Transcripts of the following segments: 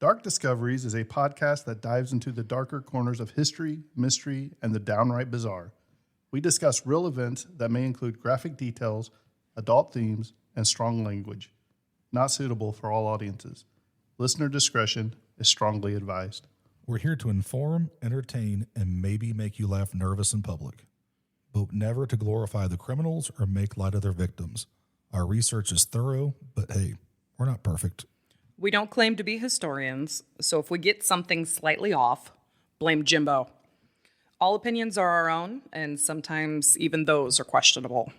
Dark Discoveries is a podcast that dives into the darker corners of history, mystery, and the downright bizarre. We discuss real events that may include graphic details, adult themes, and strong language. Not suitable for all audiences. Listener discretion is strongly advised. We're here to inform, entertain, and maybe make you laugh nervous in public, but never to glorify the criminals or make light of their victims. Our research is thorough, but hey, we're not perfect. We don't claim to be historians, so if we get something slightly off, blame Jimbo. All opinions are our own, and sometimes even those are questionable.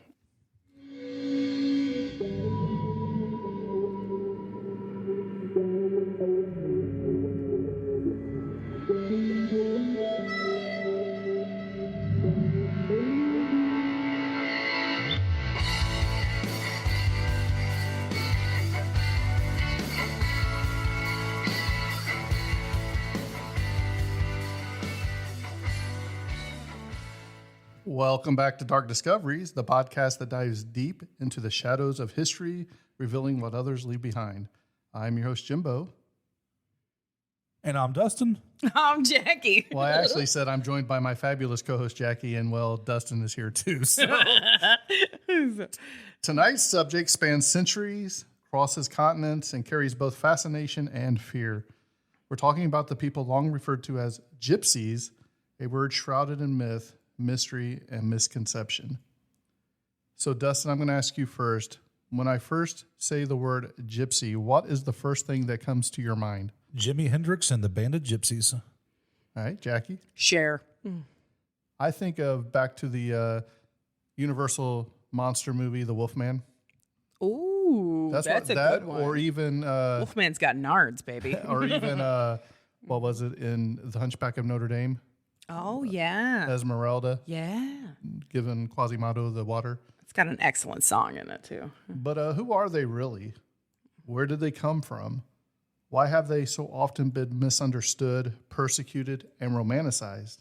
Welcome back to Dark Discoveries, the podcast that dives deep into the shadows of history, revealing what others leave behind. I'm your host, Jimbo. And I'm Dustin. I'm Jackie. Well, I actually said I'm joined by my fabulous co-host, Jackie, and, well, Dustin is here too. So. Tonight's subject spans centuries, crosses continents, and carries both fascination and fear. We're talking about the people long referred to as Gypsies, a word shrouded in myth, mystery, and misconception. So, Dustin, I'm going to ask you first. When I first say the word gypsy, what is the first thing that comes to your mind? Jimi Hendrix and the Band of Gypsies. All right, Jackie? Share. I think of back to the Universal monster movie, The Wolfman. Ooh, that's a good one. Or even... Wolfman's got nards, baby. or even, what was it, in The Hunchback of Notre Dame? Oh, yeah. Esmeralda. Yeah. Giving Quasimodo the water. It's got an excellent song in it, too. But who are they really? Where did they come from? Why have they so often been misunderstood, persecuted, and romanticized?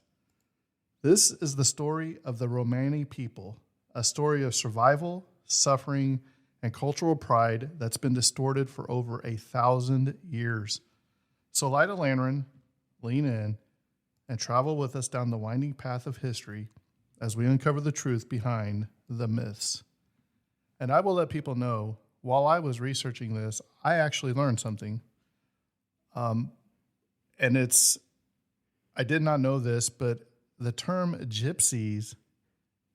This is the story of the Romani people, a story of survival, suffering, and cultural pride that's been distorted for over 1,000 years. So light a lantern, lean in, and travel with us down the winding path of history as we uncover the truth behind the myths. And I will let people know, while I was researching this, I actually learned something. And I did not know this, but the term gypsies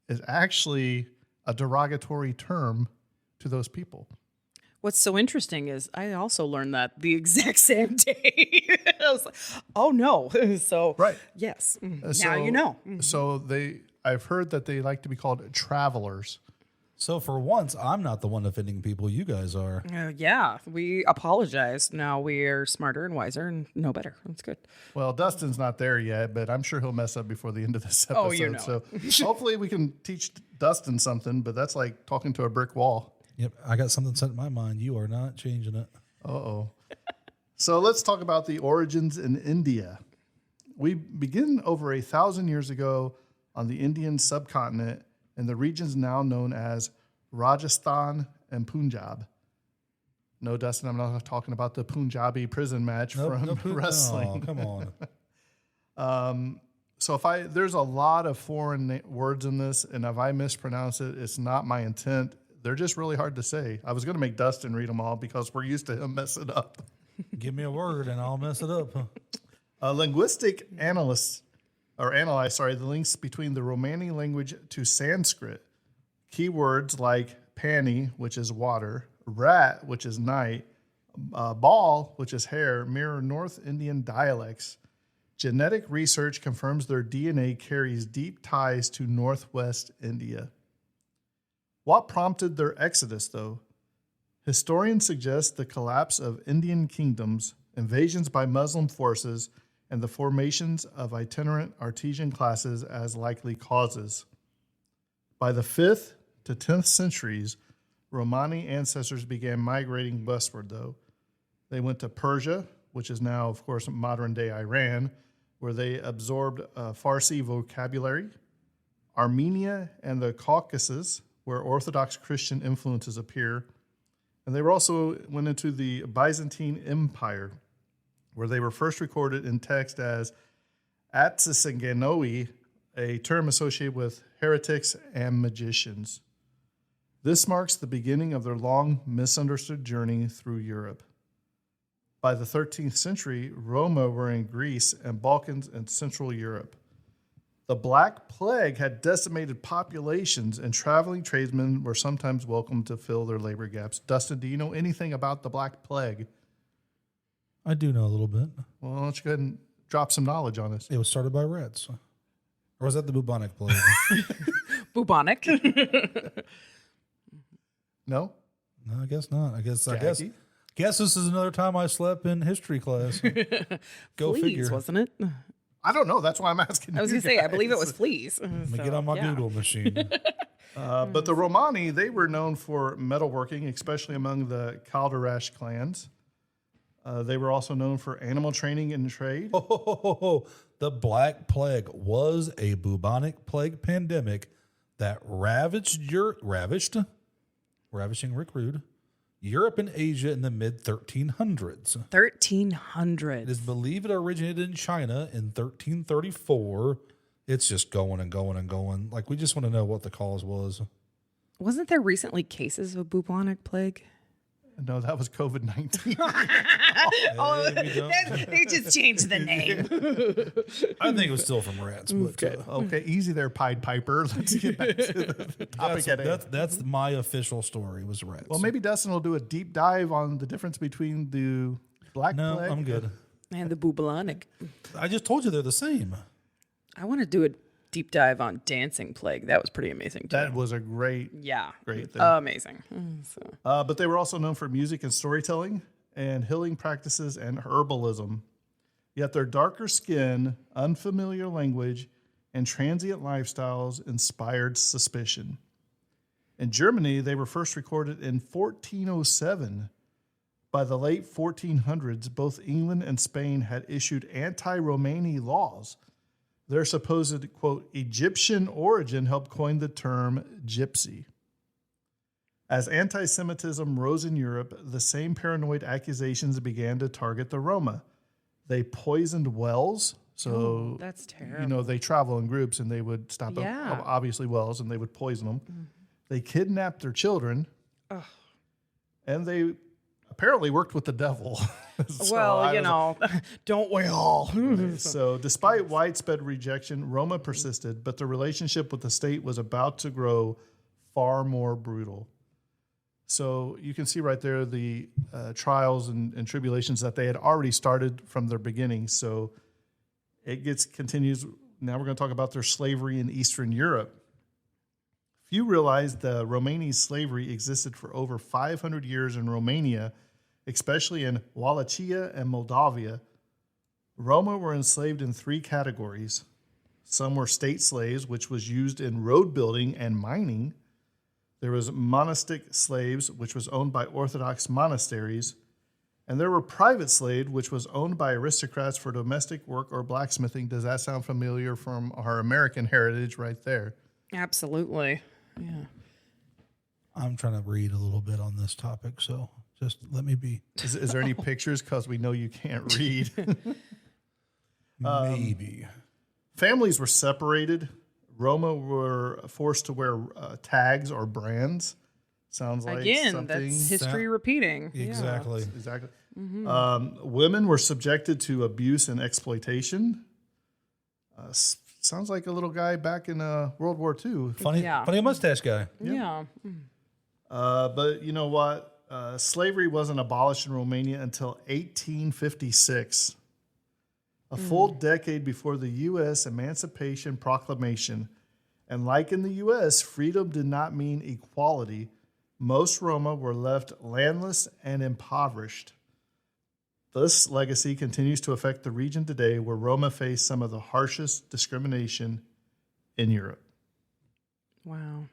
is actually a derogatory term to those people. What's so interesting is I also learned that the exact same day. I was like, oh, no. So, right. Yes. Now you know. So I've heard that they like to be called travelers. So for once, I'm not the one offending people. You guys are. Yeah, we apologize. Now we are smarter and wiser and know better. That's good. Well, Dustin's not there yet, but I'm sure he'll mess up before the end of this episode. Oh, you know. So hopefully we can teach Dustin something, but that's like talking to a brick wall. Yep, I got something set in my mind. You are not changing it. Uh-oh. So let's talk about the origins in India. We begin over 1,000 years ago on the Indian subcontinent in the regions now known as Rajasthan and Punjab. No, Dustin, I'm not talking about the Punjabi prison match from wrestling. Oh, come on. So there's a lot of foreign words in this, and if I mispronounce it, it's not my intent. They're just really hard to say. I was going to make Dustin read them all because we're used to him messing up. Give me a word and I'll mess it up. Linguistic analyze the links between the Romani language to Sanskrit. Keywords like pani, which is water, rat, which is night, ball, which is hair, mirror North Indian dialects. Genetic research confirms their DNA carries deep ties to Northwest India. What prompted their exodus, though? Historians suggest the collapse of Indian kingdoms, invasions by Muslim forces, and the formations of itinerant artisan classes as likely causes. By the 5th to 10th centuries, Romani ancestors began migrating westward, though. They went to Persia, which is now, of course, modern-day Iran, where they absorbed Farsi vocabulary, Armenia and the Caucasus, where Orthodox Christian influences appear, and they were also went into the Byzantine Empire, where they were first recorded in text as Atsisanganoi, a term associated with heretics and magicians. This marks the beginning of their long misunderstood journey through Europe. By the 13th century, Roma were in Greece and Balkans and Central Europe. The Black Plague had decimated populations, and traveling tradesmen were sometimes welcome to fill their labor gaps. Dustin, do you know anything about the Black Plague? I do know a little bit. Well, why don't you go ahead and drop some knowledge on us? It was started by rats. Or was that the bubonic plague? Bubonic. No? No, I guess not. I guess Jackie? this is another time I slept in history class. Go Fleas, figure. wasn't it? I don't know. That's why I'm asking I was you going to say, I guys. believe it was fleas. Let me get on my Google machine. But the Romani, they were known for metalworking, especially among the Calderash clans. They were also known for animal training and trade. The Black Plague was a bubonic plague pandemic that ravaging Rick Rude, Europe and Asia in the mid 1300s. 1300. It is believed it originated in China in 1334. It's just going and going and going. Like, we just want to know what the cause was. Wasn't there recently cases of bubonic plague? No, that was COVID-19. They just changed the name. I think it was still from rats. But, Okay, easy there, Pied Piper. Let's get back to the topic at hand. that's my official story, was rats. Well, maybe Dustin will do a deep dive on the difference between the Black No, Plague. I'm good. And the bubonic. I just told you they're the same. I want to do a deep dive on dancing plague. That was pretty amazing, too. That was a great thing. Amazing. But they were also known for music and storytelling and healing practices and herbalism. Yet their darker skin, unfamiliar language, and transient lifestyles inspired suspicion. In Germany, they were first recorded in 1407. By the late 1400s, both England and Spain had issued anti-Romani laws. Their supposed, quote, Egyptian origin helped coin the term gypsy. As anti-Semitism rose in Europe, the same paranoid accusations began to target the Roma. They poisoned wells. So, that's terrible. They travel in groups and they would stop at, obviously, wells, and they would poison them. Mm-hmm. They kidnapped their children. Ugh. And they apparently worked with the devil. Don't we all? So despite widespread rejection, Roma persisted, but the relationship with the state was about to grow far more brutal. So you can see right there the trials and tribulations that they had already started from their beginning. So it continues. Now we're going to talk about their slavery in Eastern Europe. Few realize the Romani slavery existed for over 500 years in Romania, especially in Wallachia and Moldavia. Roma were enslaved in three categories. Some were state slaves, which was used in road building and mining. There was monastic slaves, which was owned by Orthodox monasteries. And there were private slaves, which was owned by aristocrats for domestic work or blacksmithing. Does that sound familiar from our American heritage right there? Absolutely. Yeah. I'm trying to read a little bit on this topic, so just let me be. Is there any pictures? Because we know you can't read. Maybe. Families were separated. Roma were forced to wear tags or brands. Sounds like something. That's history repeating. Exactly. Yeah. Exactly. Mm-hmm. Women were subjected to abuse and exploitation. Sounds like a little guy back in World War II. Funny mustache guy. Yeah. But you know what? Slavery wasn't abolished in Romania until 1856, a full decade before the U.S. Emancipation Proclamation. And like in the U.S., freedom did not mean equality. Most Roma were left landless and impoverished. This legacy continues to affect the region today, where Roma face some of the harshest discrimination in Europe. Wow.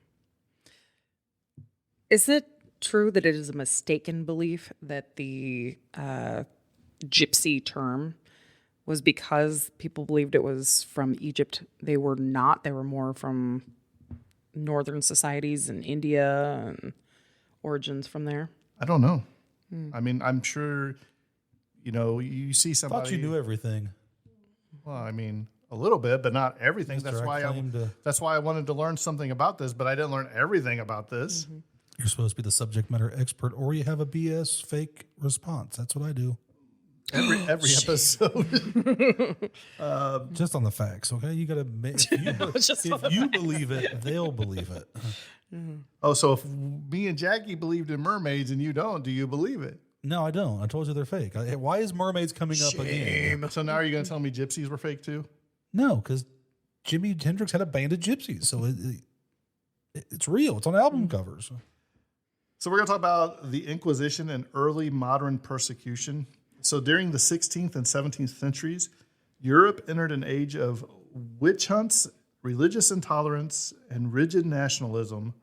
Is it true that it is a mistaken belief that the gypsy term was because people believed it was from Egypt? They were not. They were more from northern societies in India and origins from there. I don't know. I mean, I'm sure you see somebody. Thought you knew everything. Well, I mean, a little bit, but not everything. That's Mr. why that's why I wanted to learn something about this, but I didn't learn everything about this. You're supposed to be the subject matter expert, or you have a BS fake response. That's what I do. Every episode. Just on the facts, okay? You got to. If you believe it, they'll believe it. Oh, so if me and Jackie believed in mermaids and you don't, do you believe it? No, I don't. I told you they're fake. Why is mermaids coming up again? So now are you going to tell me gypsies were fake too? No, because Jimi Hendrix had a band of gypsies, so it's real. It's on album covers. So we're going to talk about the Inquisition and early modern persecution. So during the 16th and 17th centuries, Europe entered an age of witch hunts, religious intolerance, and rigid nationalism.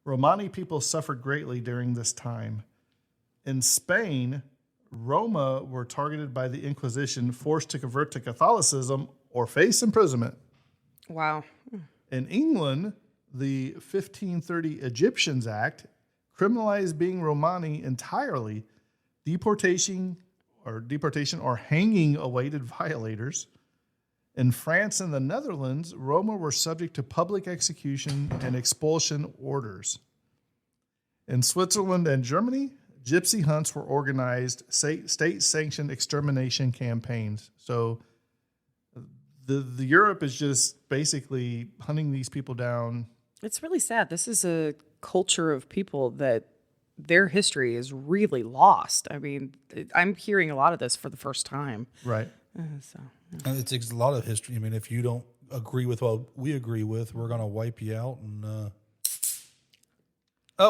Romani people suffered greatly during this time. In Spain, Roma were targeted by the Inquisition, forced to convert to Catholicism or face imprisonment. Wow. In England, the 1530 Egyptians Act criminalized being Romani entirely. Deportation or hanging awaited violators. In France and the Netherlands, Roma were subject to public execution and expulsion orders. In Switzerland and Germany, gypsy hunts were organized, state-sanctioned extermination campaigns. So the Europe is just basically hunting these people down. It's really sad. This is a culture of people that their history is really lost. I mean, I'm hearing a lot of this for the first time. Right. And it's a lot of history. I mean, if you don't agree with what we agree with, we're going to wipe you out. And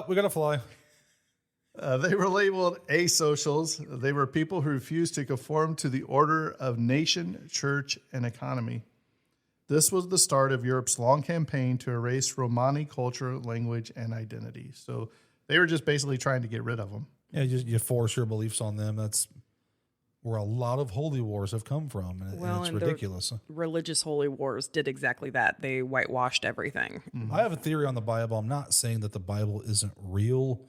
we got to fly. They were labeled asocials. They were people who refused to conform to the order of nation, church, and economy. This was the start of Europe's long campaign to erase Romani culture, language, and identity. So they were just basically trying to get rid of them. Yeah, you force your beliefs on them. That's where a lot of holy wars have come from, and it's ridiculous. Religious holy wars did exactly that. They whitewashed everything. I have a theory on the Bible. I'm not saying that the Bible isn't real,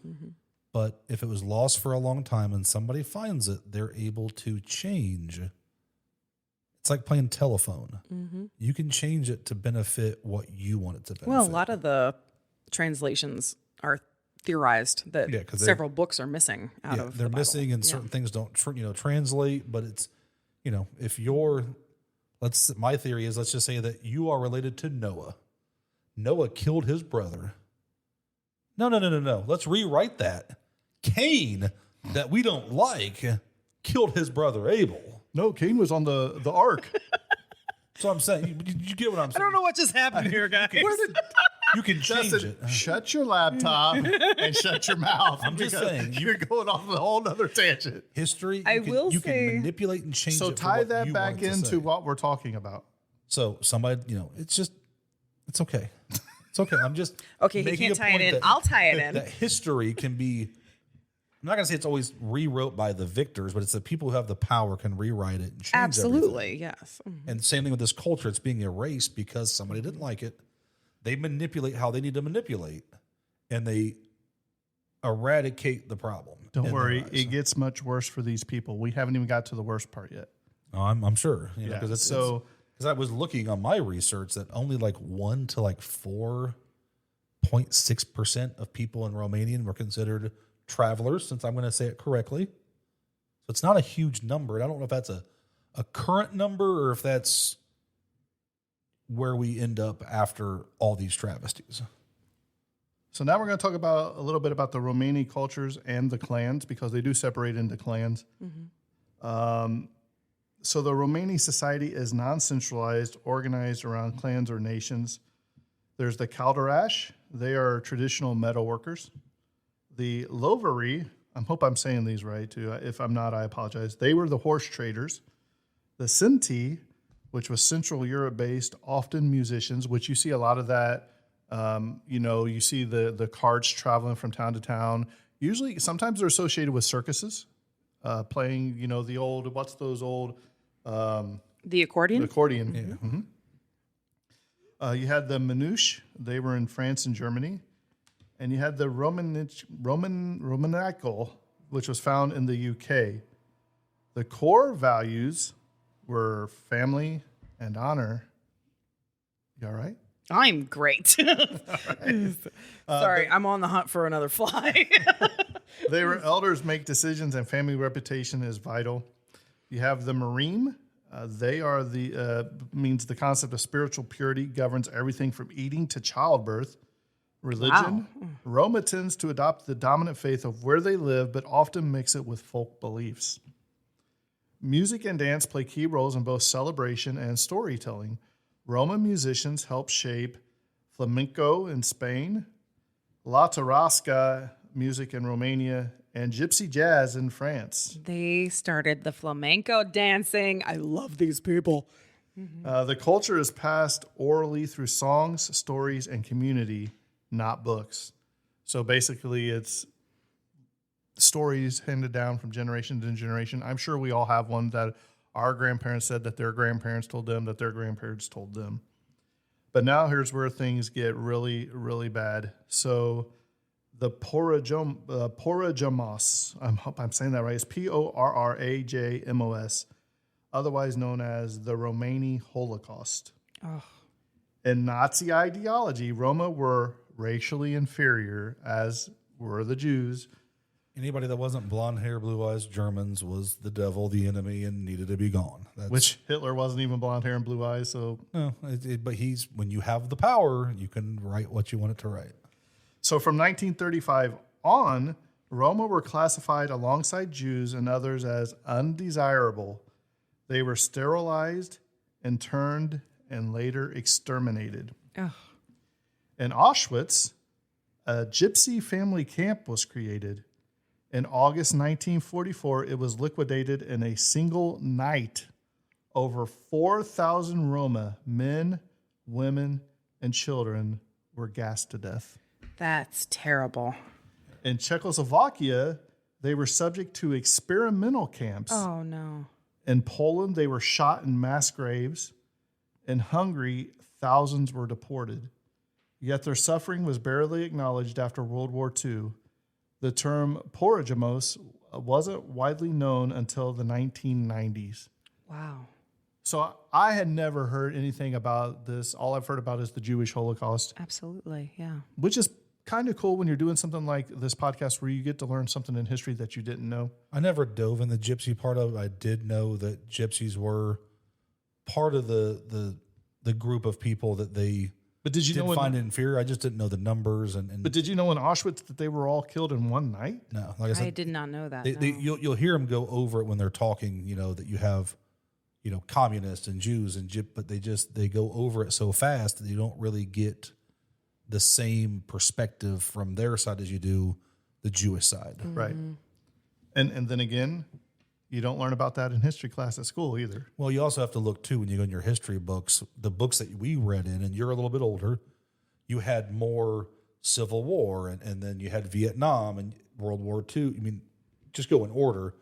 but if it was lost for a long time and somebody finds it, they're able to change. It's like playing telephone. You can change it to benefit what you want it to benefit. Well, a lot of the translations are theorized that several books are missing out of the they're Bible. missing, and certain things don't translate. But it's if you're my theory is, let's just say that you are related to Noah. Noah killed his brother. No. Let's rewrite that. Cain, that we don't like, killed his brother Abel. No, Cain was on the ark. So I'm saying, you get what I'm saying. I don't know what just happened here, guys. You can change Dustin, it. shut your laptop and shut your mouth. I'm just saying. You're going off a whole other tangent. History, you can manipulate and change So it. tie that back into what we're talking about. So somebody, it's okay. It's okay. I'm just Okay, he making can't a tie it point in. that- I'll tie it in. That history can be, I'm not going to say it's always rewrote by the victors, but it's the people who have the power can rewrite it and change Absolutely, everything. yes. And same thing with this culture. It's being erased because somebody didn't like it. They manipulate how they need to manipulate, and they eradicate the problem. Don't worry, it gets much worse for these people. We haven't even got to the worst part yet. Oh, I'm sure. Because So because I was looking on my research that only like 1 to 4.6% of people in Romanian were considered travelers, since I'm going to say it correctly. So it's not a huge number. And I don't know if that's a current number or if that's where we end up after all these travesties. So now we're going to talk about a little bit about the Romani cultures and the clans, because they do separate into clans. So the Romani society is non-centralized, organized around clans or nations. There's the Calderash. They are traditional metal workers. The Loveri, I hope I'm saying these right too. If I'm not, I apologize. They were the horse traders. The Sinti, which was Central Europe-based, often musicians, which you see a lot of that. You see the carts traveling from town to town. Usually, sometimes they're associated with circuses, playing, the old, what's those old... the accordion? The accordion. Yeah. You had the Manouche. They were in France and Germany. And you had the Romanical, which was found in the UK. The core values were family and honor. You all right? I'm great. Sorry, I'm on the hunt for another fly. They were elders make decisions and family reputation is vital. You have the Marine. They are means the concept of spiritual purity governs everything from eating to childbirth. Religion. Wow. Roma tends to adopt the dominant faith of where they live, but often mix it with folk beliefs. Music and dance play key roles in both celebration and storytelling. Roma musicians help shape flamenco in Spain, La Tarasca music in Romania, and gypsy jazz in France. They started the flamenco dancing. I love these people. The culture is passed orally through songs, stories, and community, not books. So basically, it's stories handed down from generation to generation. I'm sure we all have one that our grandparents said that their grandparents told them that their grandparents told them. But now here's where things get really, really bad. So the Porajamos, I hope I'm saying that right, it's Porrajamos, otherwise known as the Romani Holocaust. Oh. In Nazi ideology, Roma were racially inferior, as were the Jews. Anybody that wasn't blonde hair, blue eyes, Germans was the devil, the enemy, and needed to be gone. Which Hitler wasn't even blonde hair and blue eyes. So no, but when you have the power, you can write what you want it to write. So from 1935 on, Roma were classified alongside Jews and others as undesirable. They were sterilized, interned, and later exterminated. Oh. In Auschwitz, a gypsy family camp was created. In August 1944, it was liquidated in a single night. Over 4,000 Roma, men, women, and children, were gassed to death. That's terrible. In Czechoslovakia, they were subject to experimental camps. Oh, no. In Poland, they were shot in mass graves. In Hungary, thousands were deported. Yet their suffering was barely acknowledged after World War II. The term Porajamos wasn't widely known until the 1990s. Wow. So I had never heard anything about this. All I've heard about is the Jewish Holocaust. Absolutely, yeah. Which is kind of cool when you're doing something like this podcast where you get to learn something in history that you didn't know. I never dove in the gypsy part of it. I did know that gypsies were part of the group of people that they find inferior. I just didn't know the numbers. But did you know in Auschwitz that they were all killed in one night? No. Like I said, I did not know that. You'll hear them go over it when they're talking, that you have, communists and Jews but they go over it so fast that you don't really get the same perspective from their side as you do the Jewish side. Mm-hmm. Right. And then again, you don't learn about that in history class at school either. Well, you also have to look, too, when you go in your history books, the books that we read in, and you're a little bit older, you had more Civil War, and then you had Vietnam and World War II. I mean, just go in order.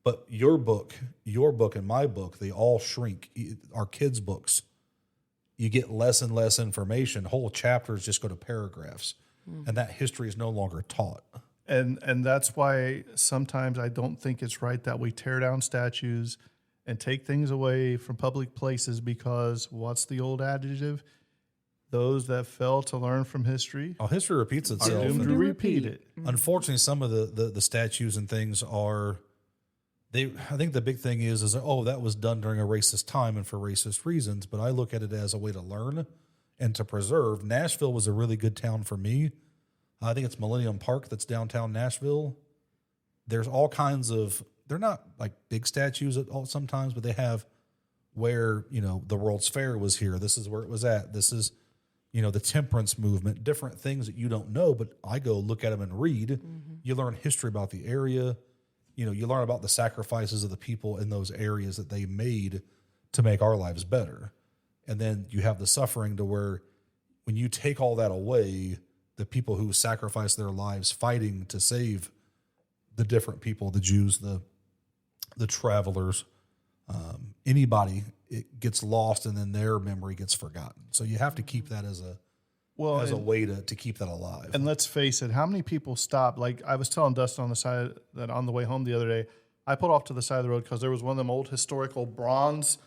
But your book, and my book, they all shrink. Our kids' books, you get less and less information. Whole chapters just go to paragraphs, and that history is no longer taught. And that's why sometimes I don't think it's right that we tear down statues and take things away from public places, because what's the old adjective? Those that fail to learn from history history repeats itself. Are doomed to repeat it. Unfortunately, some of the statues and things are, I think the big thing is that was done during a racist time and for racist reasons, but I look at it as a way to learn and to preserve. Nashville was a really good town for me. I think it's Millennium Park that's downtown Nashville. There's all kinds of, they're not like big statues at all sometimes, but they have where, the World's Fair was here. This is where it was at. This is, the temperance movement, different things that you don't know, but I go look at them and read. Mm-hmm. You learn history about the area. You learn about the sacrifices of the people in those areas that they made to make our lives better. And then you have the suffering to where when you take all that away, the people who sacrifice their lives fighting to save the different people, the Jews, the travelers, anybody, it gets lost and then their memory gets forgotten. So you have to keep that as a way to keep that alive. And let's face it, how many people stop? Like I was telling Dustin on the way home the other day, I pulled off to the side of the road because there was one of them old historical bronze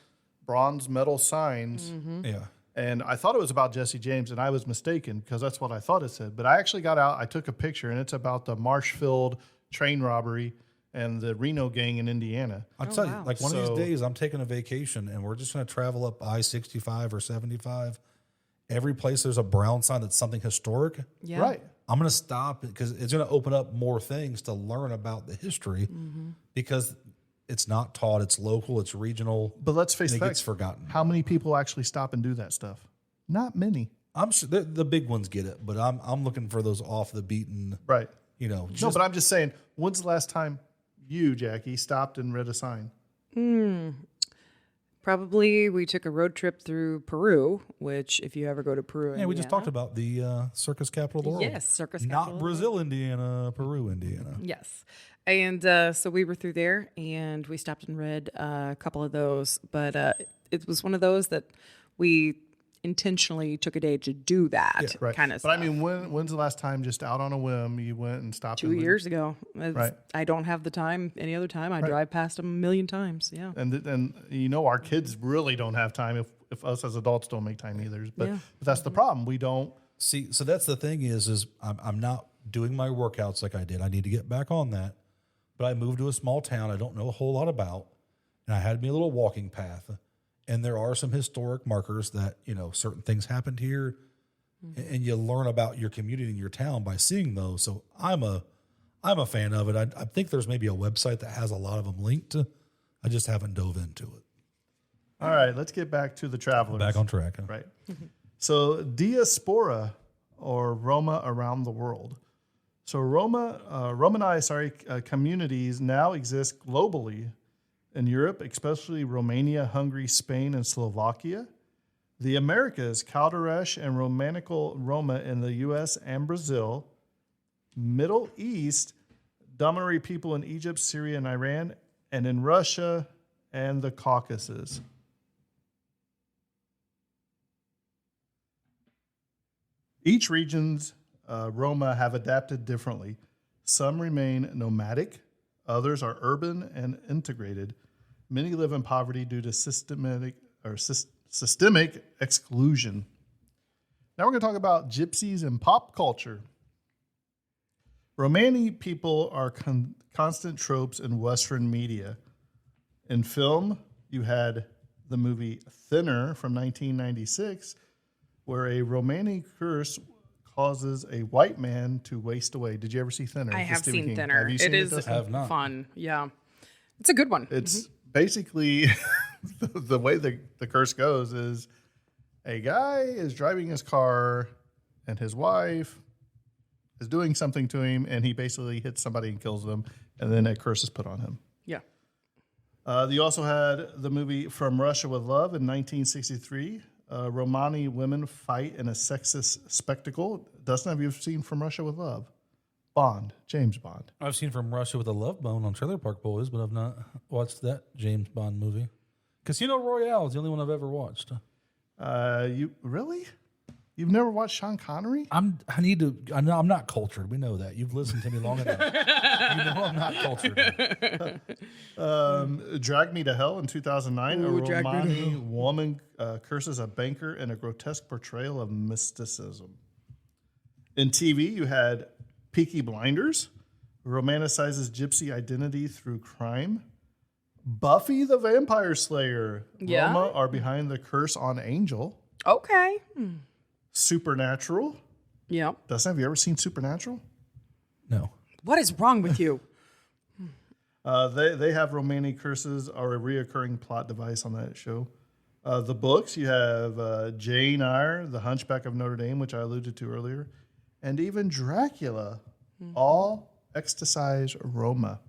metal signs. Yeah. And I thought it was about Jesse James, and I was mistaken because that's what I thought it said. But I actually got out, I took a picture, and it's about the Marshfield train robbery and the Reno gang in Indiana. I'll tell you, like one of So- these days, I'm taking a vacation, and we're just going to travel up I-65 or 75. Every place there's a brown sign that's something historic. Yeah. Right. I'm going to stop because it's going to open up more things to learn about the history because it's not taught. It's local. It's regional. But let's face and it facts. gets forgotten. How many people actually stop and do that stuff? Not many. I'm sure the big ones get it, but I'm looking for those off the beaten. Right. You know, No, just, but I'm just saying, when's the last time you, Jackie, stopped and read a sign? Probably we took a road trip through Peru, which if you ever go to Peru, yeah, we just Indiana- talked about the circus capital of the world. Yes, circus capital of Not the Brazil, Indiana, Peru, Indiana. Yes. And so we were through there and we stopped and read a couple of those. But it was one of those that we intentionally took a day to do that Right. kind of But stuff. I mean, when's the last time, just out on a whim, you went and stopped? 2 and years ago. Right. I don't have the time any other time. I drive past them a million times. Yeah. And you know, our kids really don't have time if us as adults don't make time either. But, Yeah. but that's the problem. We don't. See, so that's the thing is I'm not doing my workouts like I did. I need to get back on that. But I moved to a small town I don't know a whole lot about, and I had me a little walking path. And there are some historic markers that, you know, certain things happened here, and you learn about your community and your town by seeing those. So I'm a fan of it. I think there's maybe a website that has a lot of them linked. I just haven't dove into it. All right, let's get back to the travelers. Back on track. Huh? Right. So diaspora, or Roma around the world. So Romani communities now exist globally in Europe, especially Romania, Hungary, Spain, and Slovakia. The Americas, Calderesh and Romanical Roma in the U.S. and Brazil. Middle East, Domari people in Egypt, Syria, and Iran, and in Russia and the Caucasus. Each region's Roma have adapted differently. Some remain nomadic, others are urban and integrated. Many live in poverty due to systemic exclusion. Now we're going to talk about gypsies and pop culture. Romani people are constant tropes in Western media. In film, you had the movie Thinner from 1996, where a Romani curse causes a white man to waste away. Did you ever see Thinner? I with have Stephen seen King? Thinner. Have you seen It is Dustin? Have not. fun. Yeah. It's a good one. It's basically the way the curse goes is a guy is driving his car and his wife is doing something to him, and he basically hits somebody and kills them, and then a curse is put on him. Yeah. You also had the movie From Russia with Love in 1963. Romani women fight in a sexist spectacle. Dustin, have you seen From Russia with Love? Bond, James Bond. I've seen From Russia with a Love Bone on Trailer Park Boys, but I've not watched that James Bond movie. Casino Royale is the only one I've ever watched. You really? You've never watched Sean Connery? I'm not cultured. We know that. You've listened to me long enough. You know I'm not cultured. Drag Me to Hell in 2009. Ooh, A Drag Me to Romani woman curses a banker in a grotesque portrayal of mysticism. In TV, you had Peaky Blinders, romanticizes gypsy identity through crime. Buffy the Vampire Slayer. Yeah. Roma are behind the curse on Angel. Okay. Supernatural. Yeah. Dustin, have you ever seen Supernatural? No. What is wrong with you? They have Romani curses are a reoccurring plot device on that show. The books, you have Jane Eyre, The Hunchback of Notre Dame, which I alluded to earlier, and even Dracula, all extasize Roma.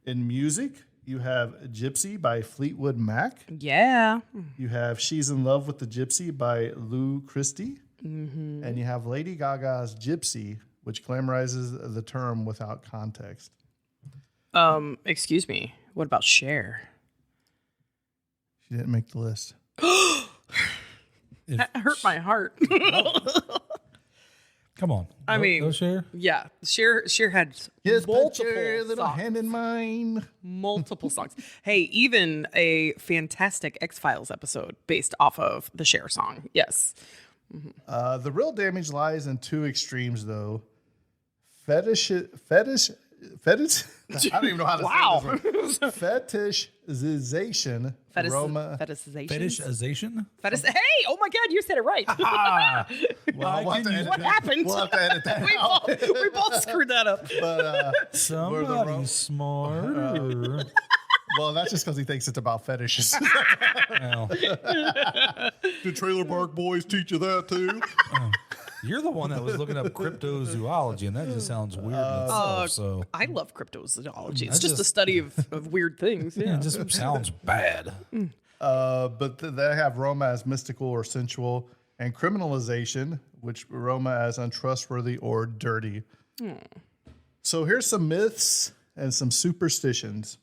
In music, you have Gypsy by Fleetwood Mac. Yeah. You have She's in Love with the Gypsy by Lou Christie. And you have Lady Gaga's Gypsy, which glamorizes the term without context. Excuse me. What about Cher? She didn't make the list. That hurt my heart. Come on. I mean, no share. Yeah, Cher had Yes, put multiple your little songs. hand in mine. Multiple songs. Hey, even a fantastic X-Files episode based off of the Cher song. Yes. The real damage lies in two extremes, though. Fetish. I don't even know how to Wow. say this word. Fetishization. Roma. Fetishization. Fetishization? Hey, oh my God, you said it right. Well, we'll have to edit What that. happened? We'll have to edit that we, out. both, we both screwed that up. But Somebody smarter. well, that's just because he thinks it's about fetishes. Well, Do Trailer Park Boys teach you that too? you're the one that was looking up cryptozoology, and that just sounds weird in itself. So I love cryptozoology. It's That's just a just- study of weird things. Yeah. it just sounds bad. But they have Roma as mystical or sensual, and criminalization, which Roma as untrustworthy or dirty. So here's some myths and some superstitions.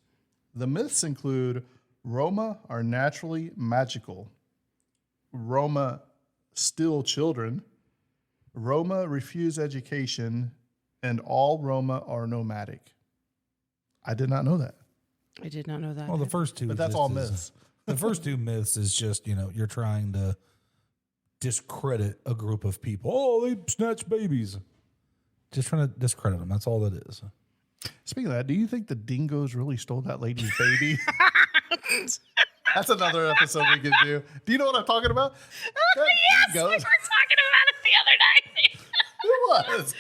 The myths include Roma are naturally magical. Roma steal children. Roma refuse education. And all Roma are nomadic. I did not know that. I did not know that. Well, the first two, But that's just all is- myths. The first two myths is just, you're trying to discredit a group of people. Oh, they snatch babies. Just trying to discredit them. That's all that is. Speaking of that, do you think the dingoes really stole that lady's baby? That's another episode we could do. Do you know what I'm talking about? That yes, we were dingoes- talking about it the other night. Who was? I was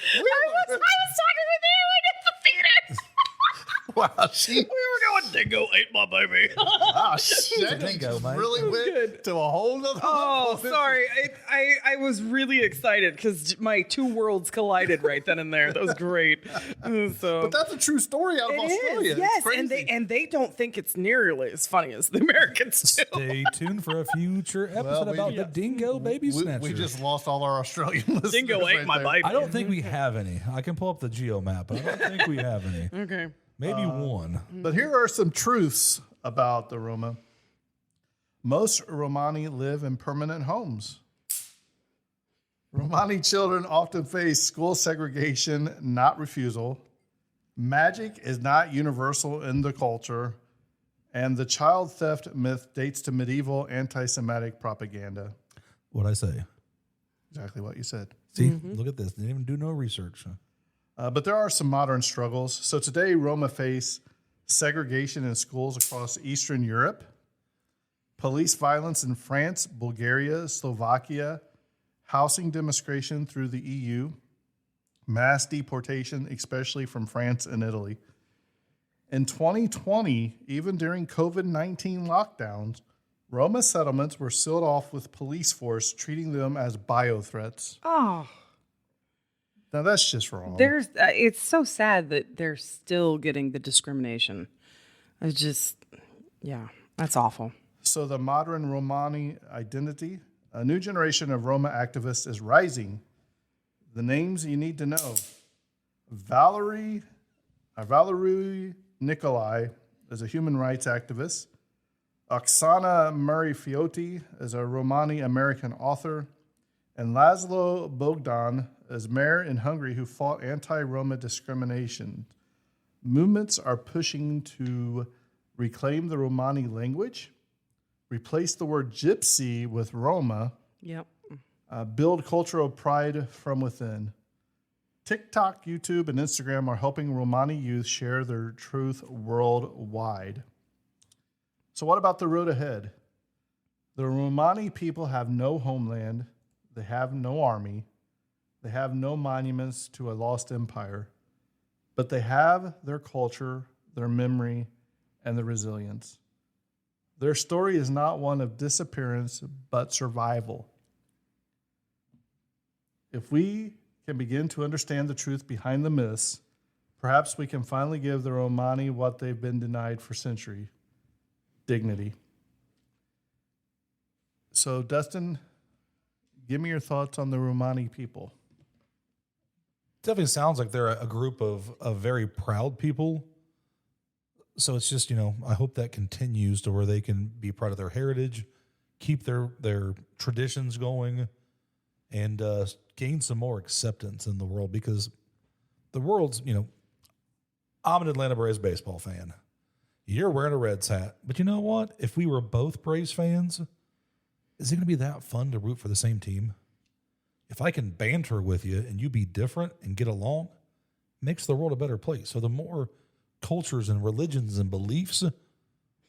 talking with you at the theater. Wow, she. We were going, dingo ate my baby. Oh, shit. Dingo, mate. Really went to a whole nother Oh, level. sorry. I was really excited because my two worlds collided right then and there. That was great. So But that's a true story out of it Australia. is, It's yes, crazy. and they don't think it's nearly as funny as the Americans do. Stay tuned for a future episode we- about the dingo baby snatcher. we just lost all our Australian listeners. Dingo ate right my there. baby. I don't think we have any. I can pull up the geo map, but I don't think we have any. Okay. Maybe one. But here are some truths about the Roma. Most Romani live in permanent homes. Romani children often face school segregation, not refusal. Magic is not universal in the culture. And the child theft myth dates to medieval anti-Semitic propaganda. What'd I say? Exactly what you said. See, look at this. Didn't even do no research. But there are some modern struggles. So today, Roma face segregation in schools across Eastern Europe, police violence in France, Bulgaria, Slovakia, housing demonstration through the EU, mass deportation, especially from France and Italy. In 2020, even during COVID-19 lockdowns, Roma settlements were sealed off with police force treating them as biothreats. Oh, Now that's just wrong. there's. It's so sad that they're still getting the discrimination. It's just, yeah, that's awful. So the modern Romani identity, a new generation of Roma activists is rising. The names you need to know. Valerie Nicolai is a human rights activist. Oksana Murray-Fiotti is a Romani American author. And Laszlo Bogdan is mayor in Hungary who fought anti-Roma discrimination. Movements are pushing to reclaim the Romani language, replace the word gypsy with Roma, Yep. build cultural pride from within. TikTok, YouTube, and Instagram are helping Romani youth share their truth worldwide. So what about the road ahead? The Romani people have no homeland. They have no army. They have no monuments to a lost empire. But they have their culture, their memory, and their resilience. Their story is not one of disappearance, but survival. If we can begin to understand the truth behind the myths, perhaps we can finally give the Romani what they've been denied for centuries: dignity. So, Dustin, give me your thoughts on the Romani people. Definitely sounds like they're a group of very proud people. So it's just, I hope that continues to where they can be proud of their heritage, keep their traditions going, and gain some more acceptance in the world, because the world's, I'm an Atlanta Braves baseball fan. You're wearing a Reds hat. But you know what? If we were both Braves fans, is it going to be that fun to root for the same team? If I can banter with you and you be different and get along, makes the world a better place. So the more cultures and religions and beliefs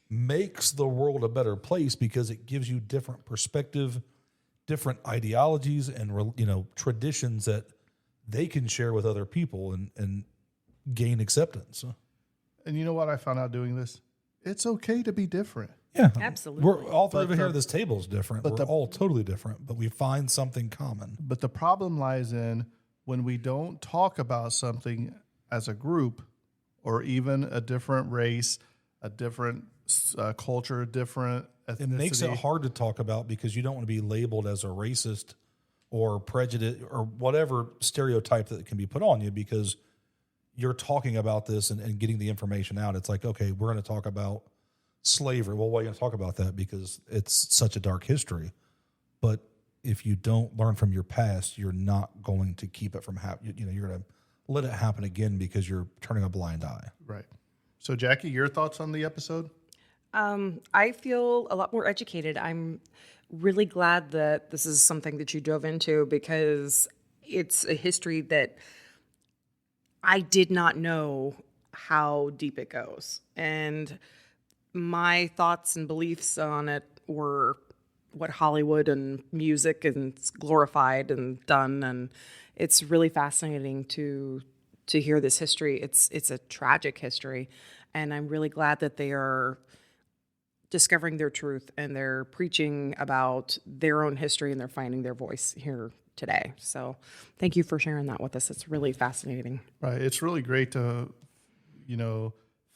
makes the world a better place, because it gives you different perspective, different ideologies, and traditions that they can share with other people and gain acceptance. And you know what I found out doing this? It's okay to be different. Yeah, Absolutely. We're all three of us here at this table is different. but We're all totally different, but we find something common. But the problem lies in when we don't talk about something as a group, or even a different race, a different culture, different ethnicity. It makes it hard to talk about, because you don't want to be labeled as a racist or prejudice or whatever stereotype that can be put on you, because you're talking about this and getting the information out. It's like, okay, we're going to talk about slavery. Well, why are you going to talk about that? Because it's such a dark history. But if you don't learn from your past, you're not going to keep it from happening. You're going to let it happen again because you're turning a blind eye. Right. So, Jackie, your thoughts on the episode? I feel a lot more educated. I'm really glad that this is something that you dove into, because it's a history that I did not know how deep it goes. And my thoughts and beliefs on it were what Hollywood and music and glorified and done. And it's really fascinating to hear this history. It's a tragic history. And I'm really glad that they are discovering their truth and they're preaching about their own history and they're finding their voice here today. So thank you for sharing that with us. It's really fascinating. Right. It's really great to,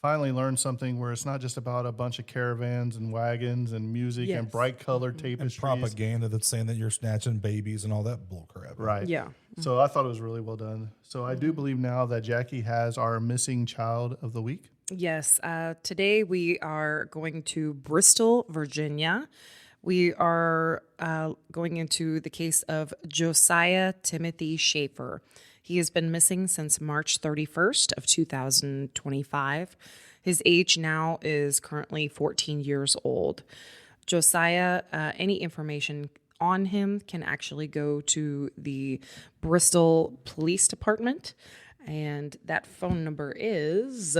finally learn something where it's not just about a bunch of caravans and wagons and music and bright colored tapestries. And propaganda that's saying that you're snatching babies and all that bullcrap. Right. Yeah. So I thought it was really well done. So I do believe now that Jackie has our missing child of the week. Yes. Today we are going to Bristol, Virginia. We are going into the case of Josiah Timothy Schaefer. He has been missing since March 31st of 2025. His age now is currently 14 years old. Josiah, any information on him can actually go to the Bristol Police Department, and that phone number is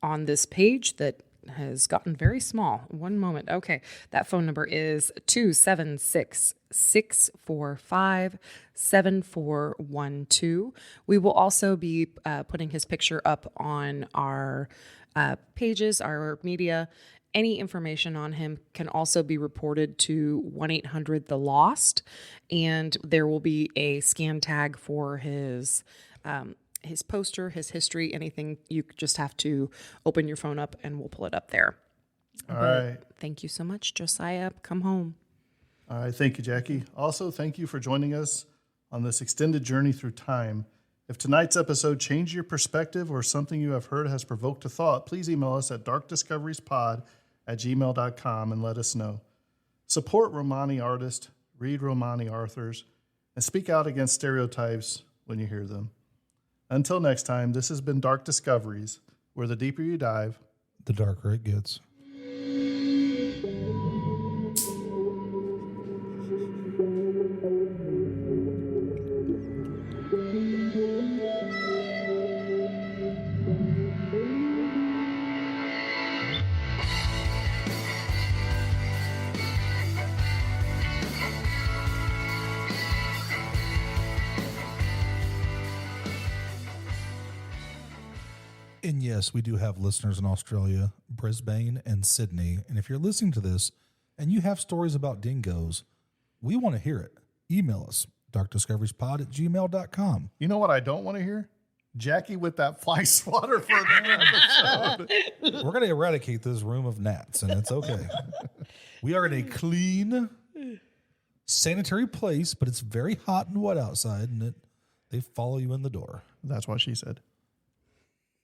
on this page that has gotten very small. One moment. Okay. That phone number is 276-645-7412. We will also be putting his picture up on our pages, our media. Any information on him can also be reported to 1-800-THE-LOST, and there will be a scan tag for his poster, his history, anything. You just have to open your phone up and we'll pull it up there. All right. Thank you so much, Josiah. Come home. All right. Thank you, Jackie. Also, thank you for joining us on this extended journey through time. If tonight's episode changed your perspective or something you have heard has provoked a thought, please email us at darkdiscoveriespod@gmail.com and let us know. Support Romani artists, read Romani authors, and speak out against stereotypes when you hear them. Until next time, this has been Dark Discoveries, where the deeper you dive, the darker it gets. And yes, we do have listeners in Australia, Brisbane, and Sydney. And if you're listening to this and you have stories about dingoes, we want to hear it. Email us, darkdiscoveriespod@gmail.com. you know what I don't want to hear? Jackie with that fly swatter for the episode. We're going to eradicate this room of gnats, and it's okay. We are in a clean, sanitary place, but it's very hot and wet outside, and they follow you in the door. That's what she said.